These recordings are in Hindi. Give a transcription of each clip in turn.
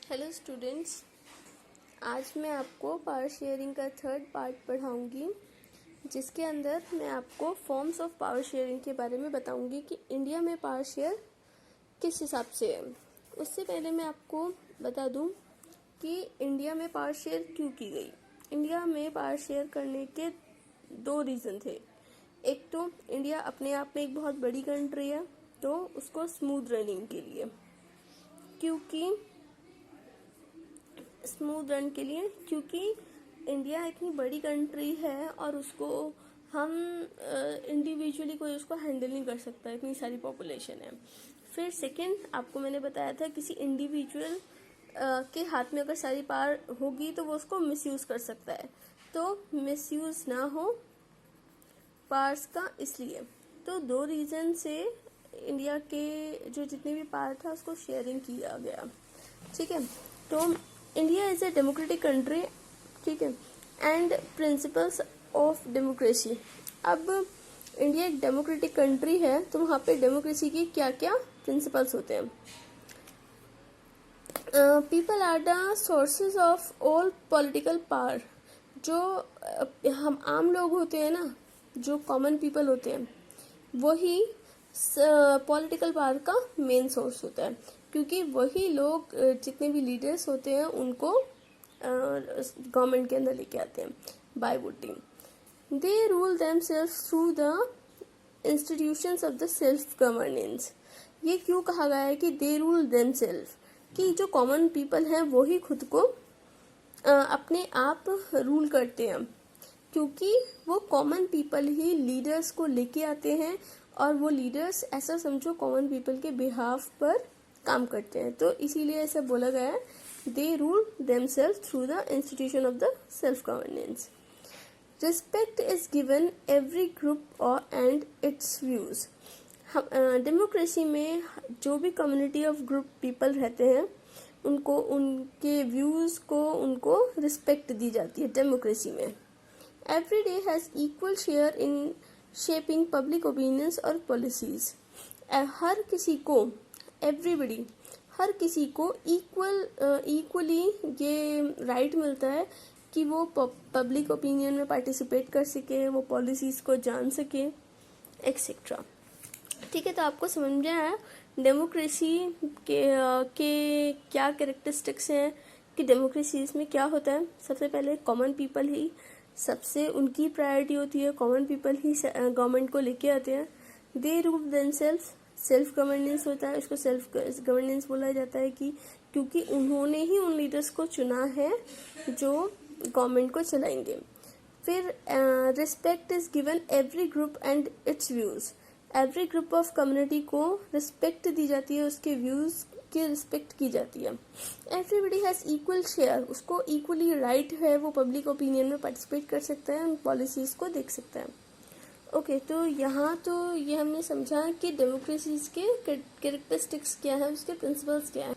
हेलो स्टूडेंट्स, आज मैं आपको पावर शेयरिंग का थर्ड पार्ट पढ़ाऊंगी, जिसके अंदर मैं आपको फॉर्म्स ऑफ पावर शेयरिंग के बारे में बताऊंगी कि इंडिया में पावर शेयर किस हिसाब से है। उससे पहले मैं आपको बता दूं कि इंडिया में पावर शेयर क्यों की गई। इंडिया में पावर शेयर करने के दो रीज़न थे। एक तो इंडिया अपने आप में एक बहुत बड़ी कंट्री है, तो उसको स्मूथ रनिंग के लिए, क्योंकि इंडिया इतनी बड़ी कंट्री है और उसको हम इंडिविजुअली कोई उसको हैंडल नहीं कर सकता, इतनी सारी पॉपुलेशन है। फिर सेकंड, आपको मैंने बताया था किसी इंडिविजुअल के हाथ में अगर सारी पावर होगी तो वो उसको मिसयूज कर सकता है, तो मिसयूज ना हो पावर्स का, इसलिए तो दो रीजन से इंडिया के जो जितने भी पावर था उसको शेयरिंग किया गया। ठीक है, तो India is a democratic country, ठीक है, एंड प्रिंसिपल्स ऑफ डेमोक्रेसी। अब इंडिया एक डेमोक्रेटिक कंट्री है, तो वहाँ पे डेमोक्रेसी की क्या क्या प्रिंसिपल्स होते हैं। People are the sources of all political power. जो हम आम लोग होते हैं ना, जो कॉमन पीपल होते हैं, वही पॉलिटिकल पावर का मेन सोर्स होता है, क्योंकि वही लोग जितने भी लीडर्स होते हैं उनको गवर्नमेंट के अंदर लेके आते हैं by voting. They rule themselves through the institutions of the self governance. ये क्यों कहा गया है कि दे रूल देमसेल्फ, कि जो कॉमन पीपल हैं वही खुद को अपने आप रूल करते हैं, क्योंकि वो कॉमन पीपल ही लीडर्स को लेके आते हैं और वो लीडर्स ऐसा समझो कॉमन पीपल के बिहाफ पर काम करते हैं, तो इसीलिए ऐसा बोला गया है, they rule themselves through the institution of the self governance. Respect is given every group और एंड इट्स व्यूज। डेमोक्रेसी में जो भी कम्युनिटी ऑफ ग्रुप पीपल रहते हैं उनको उनके व्यूज को उनको रिस्पेक्ट दी जाती है डेमोक्रेसी में। Every day has equal share in shaping public opinions और पॉलिसीज। हर किसी को, एवरीबडी, हर किसी को इक्वली ये राइट मिलता है कि वो पब्लिक ओपिनियन में पार्टिसिपेट कर सके, वो पॉलिसीज को जान सके, एक्सेट्रा। ठीक है, तो आपको समझ में आया डेमोक्रेसी के क्या कैरेक्टरिस्टिक्स हैं, कि डेमोक्रेसी में क्या होता है। सबसे पहले कॉमन पीपल ही सबसे उनकी प्रायोरिटी होती है, कॉमन पीपल ही गवर्नमेंट को लेके आते हैं। दे रूल देमसेल्व्स, सेल्फ गवर्नेंस होता है, इसको सेल्फ गवर्नेंस बोला जाता है कि क्योंकि उन्होंने ही उन लीडर्स को चुना है जो गवर्नमेंट को चलाएंगे। फिर respect is given every group and its views. Every group of community को रिस्पेक्ट दी जाती है, उसके व्यूज की रिस्पेक्ट की जाती है। एवरीबडी हैज इक्वल शेयर, उसको इक्वली राइट है, वो पब्लिक ओपिनियन में पार्टिसिपेट कर सकता है, उन पॉलिसीज को देख सकता है। ओके, तो यहाँ तो ये हमने समझा कि डेमोक्रेसीज के कैरेक्टरिस्टिक्स क्या है, उसके प्रिंसिपल्स क्या है।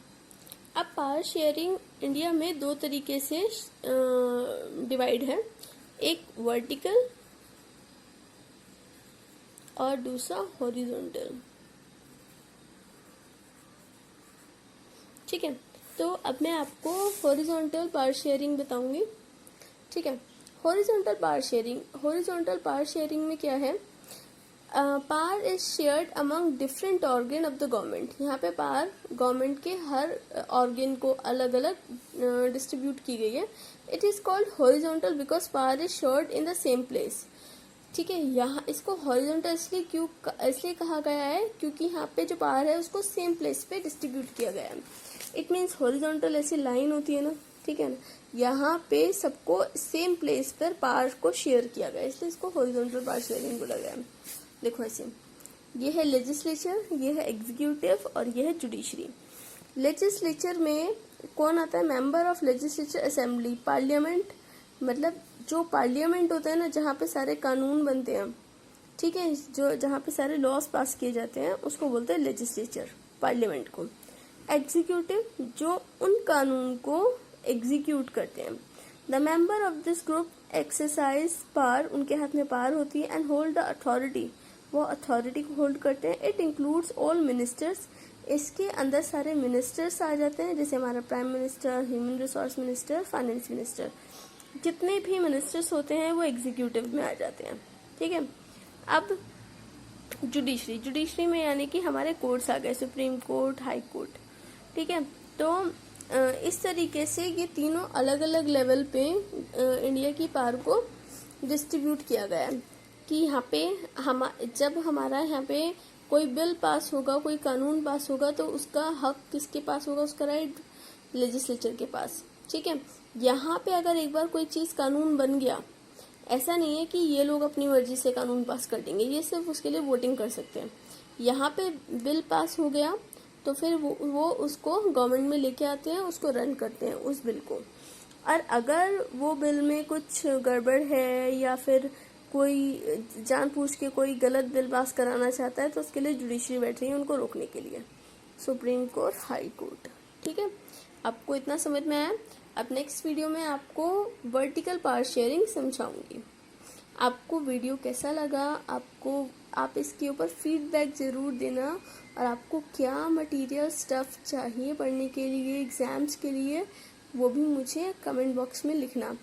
अब पावर शेयरिंग इंडिया में दो तरीके से डिवाइड है, एक वर्टिकल और दूसरा हॉरिजॉन्टल। ठीक है, तो अब मैं आपको हॉरिजॉन्टल पावर शेयरिंग बताऊंगी। ठीक है, हॉरिजॉन्टल पावर शेयरिंग में क्या है, power is shared among different organ of the government. यहाँ पे पावर गवर्नमेंट के हर ऑर्गन को अलग अलग डिस्ट्रीब्यूट की गई है। It is called horizontal because power is shared in the same place. ठीक है, यहाँ इसको हॉरिजॉन्टल इसलिए कहा गया है क्योंकि यहाँ पे जो पावर है उसको सेम प्लेस पे डिस्ट्रीब्यूट किया गया है। इट मीन्स हॉरिजॉन्टल ऐसी लाइन होती है ना, ठीक है ना, यहाँ पे सबको सेम प्लेस पर पावर को शेयर किया गया, इसलिए इसको हॉरिजॉन्टल पावर शेयरिंग बोला गया है। देखो ऐसे, ये है लेजिस्लेचर, ये है एग्जीक्यूटिव और ये है जुडिशरी। लेजिस्लेचर में कौन आता है, member of legislature assembly, parliament, मतलब जो पार्लियामेंट होता है ना, जहाँ पे सारे कानून बनते हैं, ठीक है, जो जहाँ पे सारे लॉज पास किए जाते हैं उसको बोलते हैं लेजिस्लेचर, पार्लियामेंट को। एग्जीक्यूटिव, जो उन कानून को एग्जीक्यूट करते हैं। The member of this group exercise power, उनके हाथ में पावर होती है, एंड होल्ड द अथॉरिटी, वो अथॉरिटी को होल्ड करते हैं। इट इंक्लूड्स ऑल मिनिस्टर्स इसके अंदर सारे मिनिस्टर्स आ जाते हैं, जैसे हमारा prime minister, human resource minister, finance minister, जितने भी मिनिस्टर्स होते हैं वो एग्जीक्यूटिव में आ जाते हैं। ठीक है। अब जुडिशरी में यानी कि हमारे कोर्ट्स आ गए, सुप्रीम कोर्ट, हाई कोर्ट। ठीक है। तो इस तरीके से ये तीनों अलग अलग लेवल पे इंडिया की पावर को डिस्ट्रीब्यूट किया गया है कि यहाँ पे जब हमारा यहाँ पे कोई बिल पास होगा, कोई कानून पास होगा, तो उसका हक किसके पास होगा? उसका राइट लेजिस्लेचर के पास। ठीक है। यहाँ पे अगर एक बार कोई चीज कानून बन गया, ऐसा नहीं है कि ये लोग अपनी मर्जी से कानून पास कर देंगे, ये सिर्फ उसके लिए वोटिंग कर सकते हैं। यहाँ पे बिल पास हो गया तो फिर वो उसको गवर्नमेंट में लेके आते हैं, उसको रन करते हैं उस बिल को। और अगर वो बिल में कुछ गड़बड़ है या फिर कोई जानबूझ के कोई गलत बिल पास कराना चाहता है, तो उसके लिए जुडिशरी बैठ रही है उनको रोकने के लिए, सुप्रीम कोर्ट, हाई कोर्ट। ठीक है। आपको इतना समझ में आया? अब नेक्स्ट वीडियो में आपको वर्टिकल पावर शेयरिंग समझाऊंगी। आपको वीडियो कैसा लगा? आप इसके ऊपर फीडबैक ज़रूर देना, और आपको क्या मटेरियल स्टफ चाहिए पढ़ने के लिए, एग्ज़ाम्स के लिए, वो भी मुझे कमेंट बॉक्स में लिखना।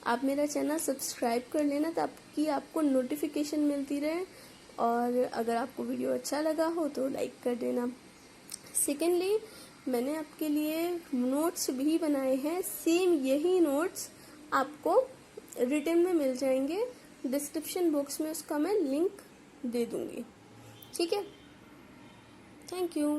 आप मेरा चैनल सब्सक्राइब कर लेना ताकि आपको नोटिफिकेशन मिलती रहे, और अगर आपको वीडियो अच्छा लगा हो तो लाइक कर देना। सेकेंडली, मैंने आपके लिए नोट्स भी बनाए हैं, सेम यही नोट्स आपको रिटन में मिल जाएंगे, डिस्क्रिप्शन बॉक्स में उसका मैं लिंक दे दूंगी। ठीक है। Thank you.